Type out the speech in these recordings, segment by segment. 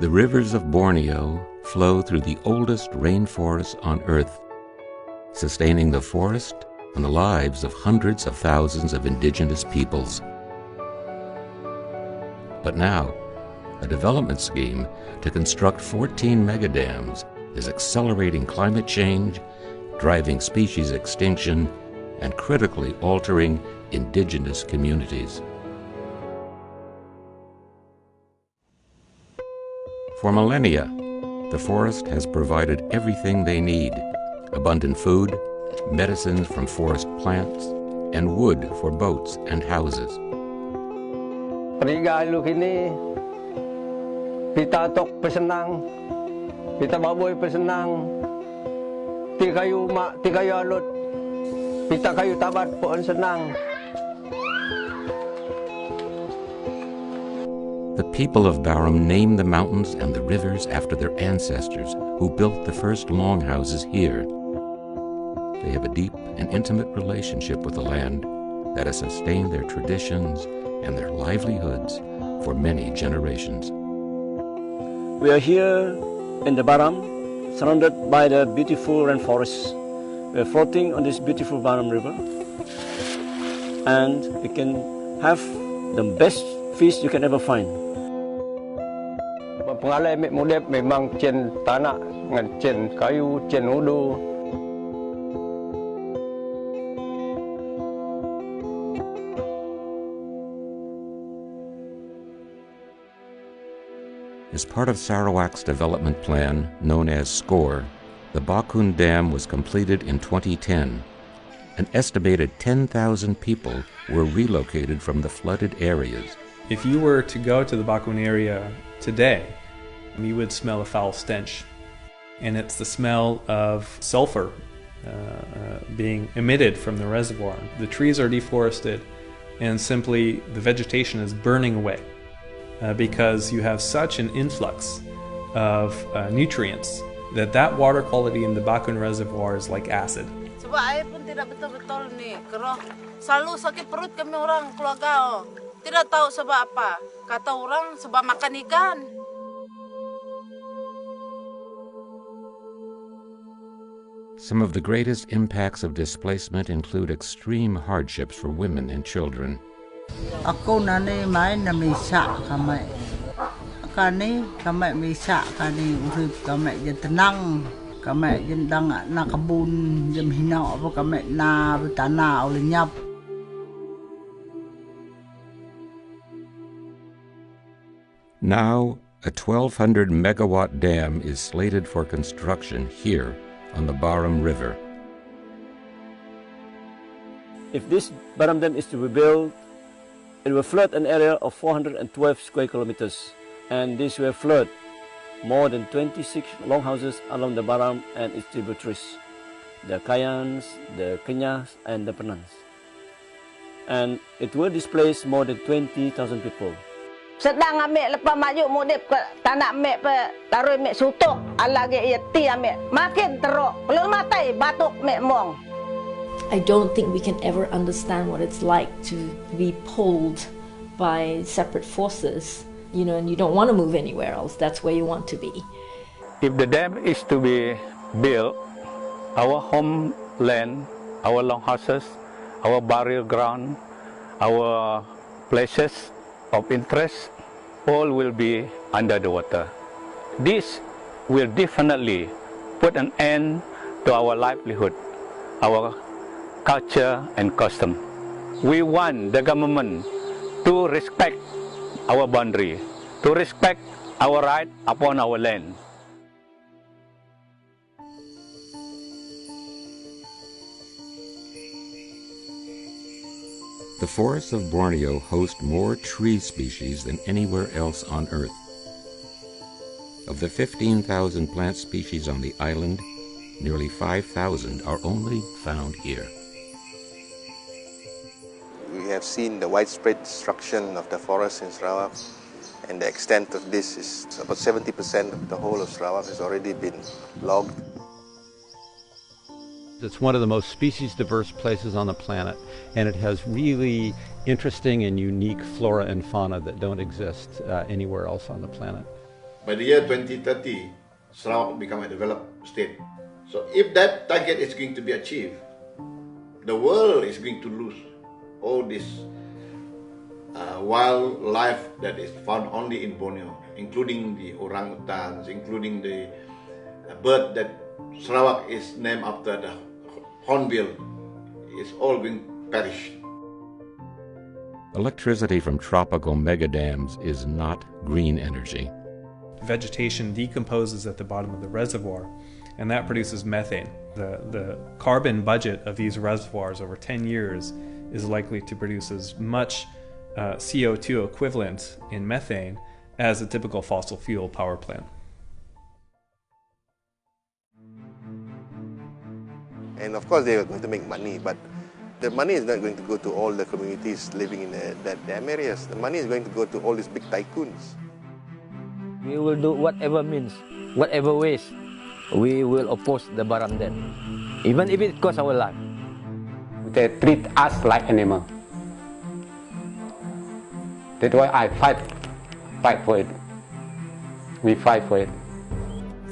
The rivers of Borneo flow through the oldest rainforests on Earth, sustaining the forest and the lives of hundreds of thousands of indigenous peoples. But now, a development scheme to construct 14 megadams is accelerating climate change, driving species extinction, and critically altering indigenous communities. For millennia, the forest has provided everything they need: abundant food, medicines from forest plants, and wood for boats and houses. Panigalo kini, pita tok pesenang, pita baboy pesenang, ti kayu alot, pita kayu tabat poon senang. The people of Baram name the mountains and the rivers after their ancestors who built the first longhouses here. They have a deep and intimate relationship with the land that has sustained their traditions and their livelihoods for many generations. We are here in the Baram, surrounded by the beautiful rainforest. We are floating on this beautiful Baram River, and you can have the best fish you can ever find. Pengalai mek mudep memang cen tanah dengan cen kayu, cen udu. As part of Sarawak's development plan, known as SCORE, the Bakun Dam was completed in 2010. An estimated 10,000 people were relocated from the flooded areas. If you were to go to the Bakun area today, you would smell a foul stench. And it's the smell of sulfur being emitted from the reservoir. The trees are deforested, and simply the vegetation is burning away. Because you have such an influx of nutrients that water quality in the Bakun Reservoir is like acid. Sebab air pun tidak betul-betul ni keruh. Selalu sakit perut kami orang keluarga. Tidak tahu sebab apa. Kata orang sebab makan ikan. Some of the greatest impacts of displacement include extreme hardships for women and children. Ako nani mai na misa kamay. Kani kamay misa kani urip kamay jan tenang kamay jan dang na kabun jam hinaw apa kamay na betana ulinyap. Now, a 1,200 megawatt dam is slated for construction here on the Baram River. If this Baram Dam is to be built, it will flood an area of 412 square kilometers, and this will flood more than 26 longhouses along the Baram and its tributaries, the Kayans, the Kenyas, and the Penans. And it will displace more than 20,000 people. Sedang ambil lepas maju mudip ke tanah ambil pe taruh ambil sutuk alage ia ti ambil makin teruk belum matai batuk mek mong. I don't think we can ever understand what it's like to be pulled by separate forces, and you don't want to move anywhere else. That's where you want to be. If the dam is to be built, our homeland, our longhouses, our burial ground, our places of interest, all will be under the water. This will definitely put an end to our livelihood, our culture and custom. We want the government to respect our boundary, to respect our right upon our land. The forests of Borneo host more tree species than anywhere else on Earth. Of the 15,000 plant species on the island, nearly 5,000 are only found here. We have seen the widespread destruction of the forest in Sarawak, and the extent of this is about 70% of the whole of Sarawak has already been logged. It's one of the most species-diverse places on the planet, and it has really interesting and unique flora and fauna that don't exist anywhere else on the planet. by the year 2030, Sarawak will become a developed state. So if that target is going to be achieved, the world is going to lose all this wildlife that is found only in Borneo, including the orangutans, including the bird that Sarawak is named after, the hornbill, is all going to perish. Electricity from tropical megadams is not green energy. Vegetation decomposes at the bottom of the reservoir, and that produces methane. The carbon budget of these reservoirs over 10 years is likely to produce as much CO2 equivalent in methane as a typical fossil fuel power plant. And of course they are going to make money, but the money is not going to go to all the communities living in that dam areas. The money is going to go to all these big tycoons. We will do whatever means, whatever ways, we will oppose the Baram Dam, even if it costs our life. They treat us like animals. That's why I fight for it. We fight for it.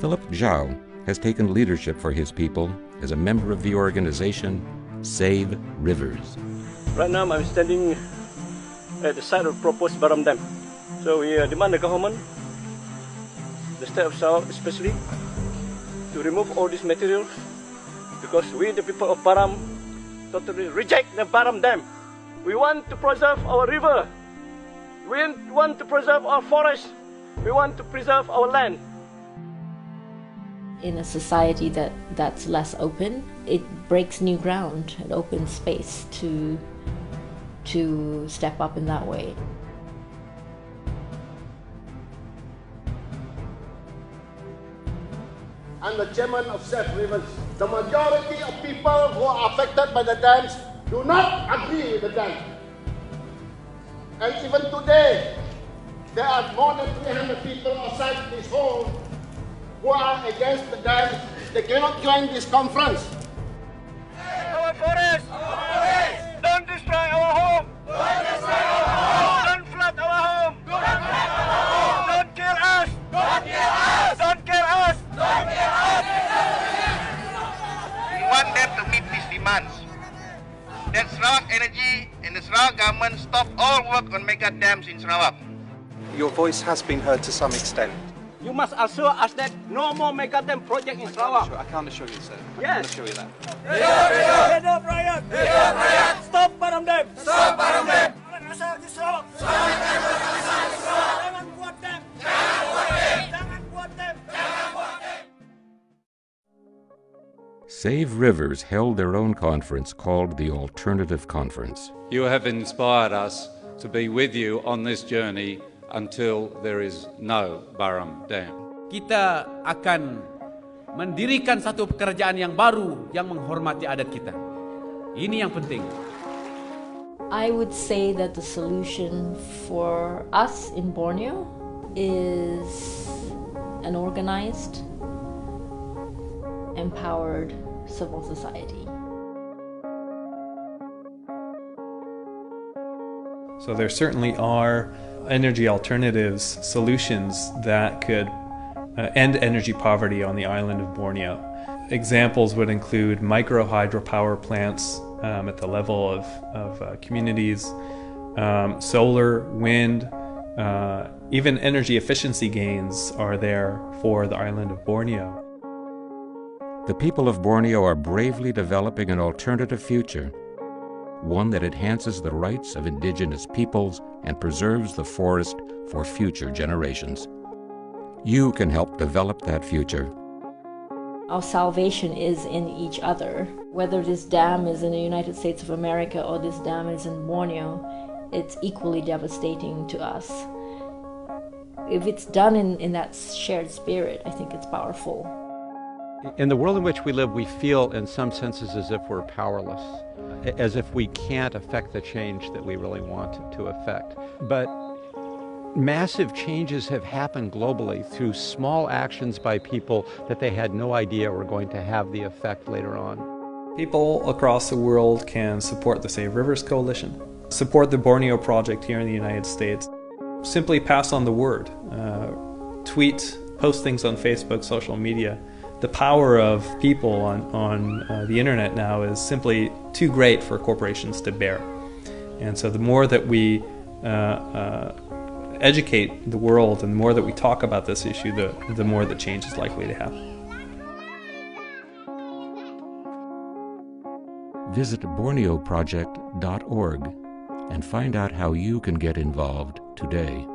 Philip Zhao has taken leadership for his people as a member of the organization Save Rivers. Right now I'm standing at the site of proposed Baram Dam. So we demand the government, the state of Sarawak especially, to remove all these materials, because we, the people of Baram, totally reject the Baram Dam. We want to preserve our river. We want to preserve our forest. We want to preserve our land. In a society that's less open, it breaks new ground and opens space to step up in that way. I'm the chairman of Save Rivers. The majority of people who are affected by the dams do not agree with the dam. And even today, there are more than 300 people outside this hall who are against the dam. They cannot join this conference. Our forest! Don't destroy our home! Don't destroy our home! Don't flood our home! Don't kill us! Don't kill us! Don't kill us! Don't kill us! We want them to meet these demands. That Sarawak Energy and the Sarawak government stop all work on mega dams in Sarawak. Your voice has been heard to some extent. You must assure us that no more mega dam project in Sarawak. I can't assure you, sir. I Yes. can't assure you that. Head up, riot! Head up, riot! Stop Baram Dam! Stop Baram Dam! Jangan asal di Sarawak! Jangan buat dam! Jangan buat dam! Jangan buat dam! Jangan buat dam! Save Rivers held their own conference called the Alternative Conference. You have inspired us to be with you on this journey until there is no Baram Dam. Kita akan mendirikan satu pekerjaan yang baru yang menghormati adat kita. Ini yang penting. I would say that the solution for us in Borneo is an organized, empowered civil society. So there certainly are energy alternatives, solutions that could end energy poverty on the island of Borneo. Examples would include micro hydropower plants at the level of communities, solar, wind, even energy efficiency gains are there for the island of Borneo. The people of Borneo are bravely developing an alternative future, one that enhances the rights of indigenous peoples and preserves the forest for future generations. You can help develop that future. Our salvation is in each other. Whether this dam is in the United States of America or this dam is in Borneo, it's equally devastating to us. If it's done in that shared spirit, I think it's powerful. In the world in which we live, we feel in some senses as if we're powerless, as if we can't affect the change that we really want to affect. But massive changes have happened globally through small actions by people that they had no idea were going to have the effect later on. People across the world can support the Save Rivers Coalition, support the Borneo Project here in the United States. Simply pass on the word. tweet, post things on Facebook, social media. The power of people on the internet now is simply too great for corporations to bear. And so the more that we educate the world and the more that we talk about this issue, the more that change is likely to happen. Visit BorneoProject.org and find out how you can get involved today.